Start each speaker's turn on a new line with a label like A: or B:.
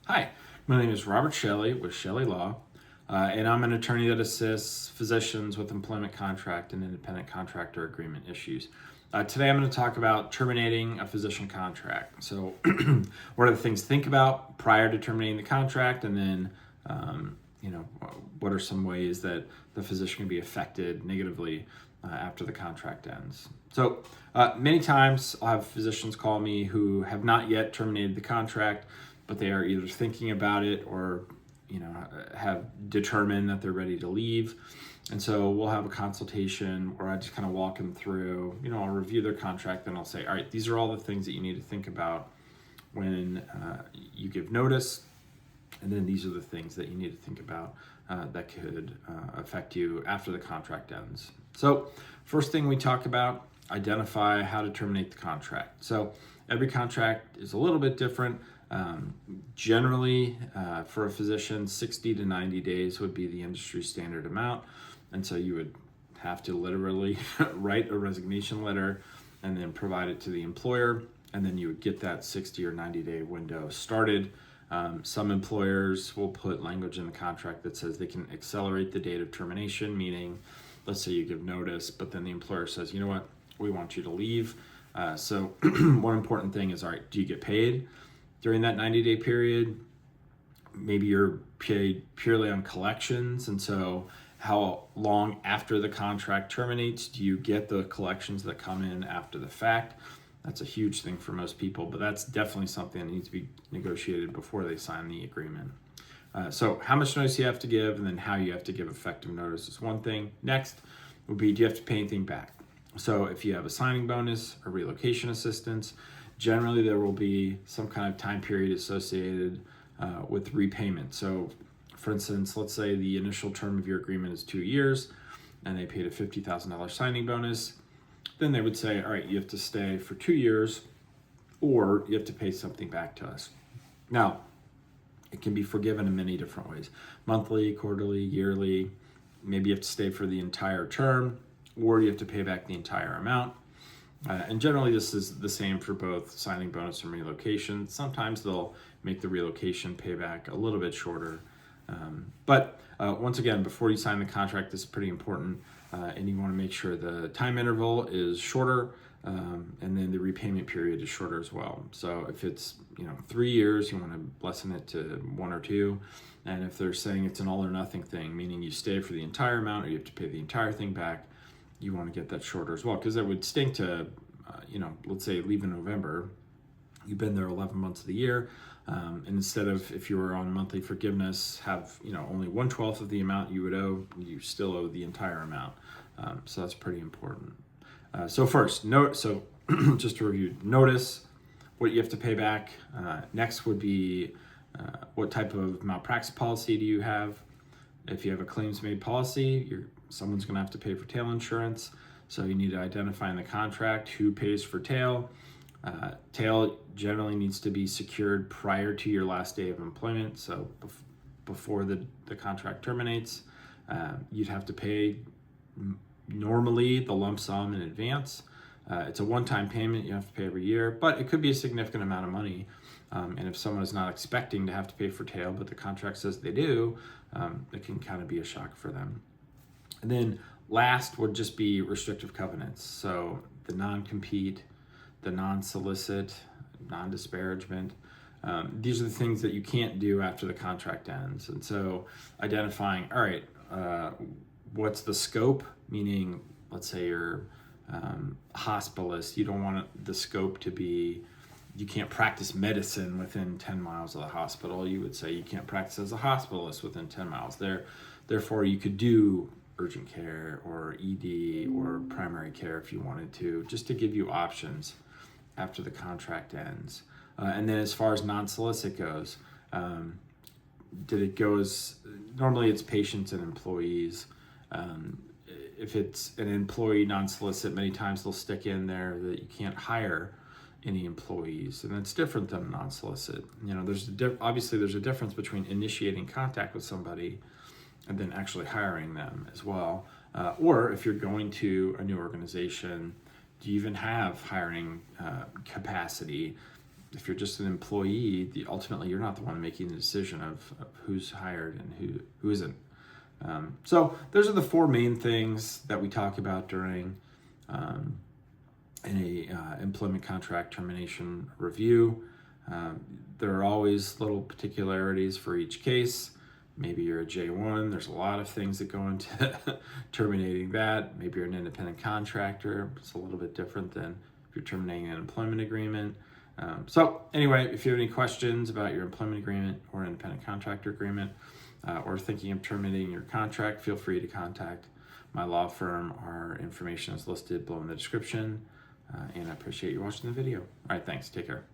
A: Hi, my name is Robert Chelle with Chelle Law, and I'm an attorney that assists physicians with employment contract and independent contractor agreement issues. Today I'm going to talk about terminating a physician contract. So what are the things to think about prior to terminating the contract, and then what are some ways that the physician can be affected negatively after the contract ends. So many times I'll have physicians call me who have not yet terminated the contract, but they are either thinking about it or have determined that they're ready to leave. And so we'll have a consultation where I just kind of walk them through, I'll review their contract and I'll say, all right, these are all the things that you need to think about when you give notice. And then these are the things that you need to think about that could affect you after the contract ends. So first thing we talk about, identify how to terminate the contract. So every contract is a little bit different. Generally, for a physician, 60 to 90 days would be the industry standard amount. And so you would have to literally write a resignation letter and then provide it to the employer. And then you would get that 60 or 90 day window started. Some employers will put language in the contract that says they can accelerate the date of termination, meaning let's say you give notice, but then the employer says, you know what, we want you to leave. So one important thing is, all right, do you get paid during that 90-day period? Maybe you're paid purely on collections. And so how long after the contract terminates do you get the collections that come in after the fact? That's a huge thing for most people, but that's definitely something that needs to be negotiated before they sign the agreement. So how much notice you have to give, and then how you have to give effective notice is one thing. Next would be, do you have to pay anything back? So if you have a signing bonus or relocation assistance, generally there will be some kind of time period associated with repayment. So for instance, let's say the initial term of your agreement is 2 years and they paid a $50,000 signing bonus. Then they would say, all right, you have to stay for 2 years or you have to pay something back to us. Now, it can be forgiven in many different ways. Monthly, quarterly, yearly. Maybe you have to stay for the entire term, or you have to pay back the entire amount. And generally this is the same for both signing bonus and relocation. Sometimes they'll make the relocation payback a little bit shorter. But once again, before you sign the contract, this is pretty important. And you want to make sure the time interval is shorter, and then the repayment period is shorter as well. So if it's 3 years, you want to lessen it to 1 or 2. And if they're saying it's an all or nothing thing, meaning you stay for the entire amount or you have to pay the entire thing back, you want to get that shorter as well, because that would stink to, let's say leave in November. You've been there 11 months of the year, and instead of, if you were on monthly forgiveness, have only 1/12 of the amount you would owe, you still owe the entire amount. So that's pretty important. So first, just to review, notice what you have to pay back. Next would be what type of malpractice policy do you have? If you have a claims-made policy, someone's going to have to pay for tail insurance. So you need to identify in the contract who pays for tail. Tail generally needs to be secured prior to your last day of employment. So before the contract terminates, you'd have to pay normally the lump sum in advance. It's a one-time payment you have to pay every year, but it could be a significant amount of money. And if someone is not expecting to have to pay for tail, but the contract says they do, it can kind of be a shock for them. And then last would just be restrictive covenants. So the non-compete, the non-solicit, non-disparagement. These are the things that you can't do after the contract ends. And so identifying, all right, what's the scope? Meaning, let's say you're a hospitalist. You don't want the scope to be, you can't practice medicine within 10 miles of the hospital. You would say you can't practice as a hospitalist within 10 miles. Therefore, you could do urgent care or ED or primary care if you wanted to, just to give you options after the contract ends. And then as far as non-solicit goes, normally it's patients and employees. If it's an employee non-solicit, many times they'll stick in there that you can't hire any employees, and that's different than a non-solicit. Obviously there's a difference between initiating contact with somebody and then actually hiring them as well. Or if you're going to a new organization, do you even have hiring capacity? if you're just an employee, ultimately you're not the one making the decision of who's hired and who isn't. So those are the four main things that we talk about during in a employment contract termination review. There are always little particularities for each case. Maybe you're a J1, there's a lot of things that go into terminating that. Maybe you're an independent contractor, it's a little bit different than if you're terminating an employment agreement. So anyway, if you have any questions about your employment agreement or independent contractor agreement, or thinking of terminating your contract, feel free to contact my law firm. Our information is listed below in the description, and I appreciate you watching the video. All right, thanks, take care.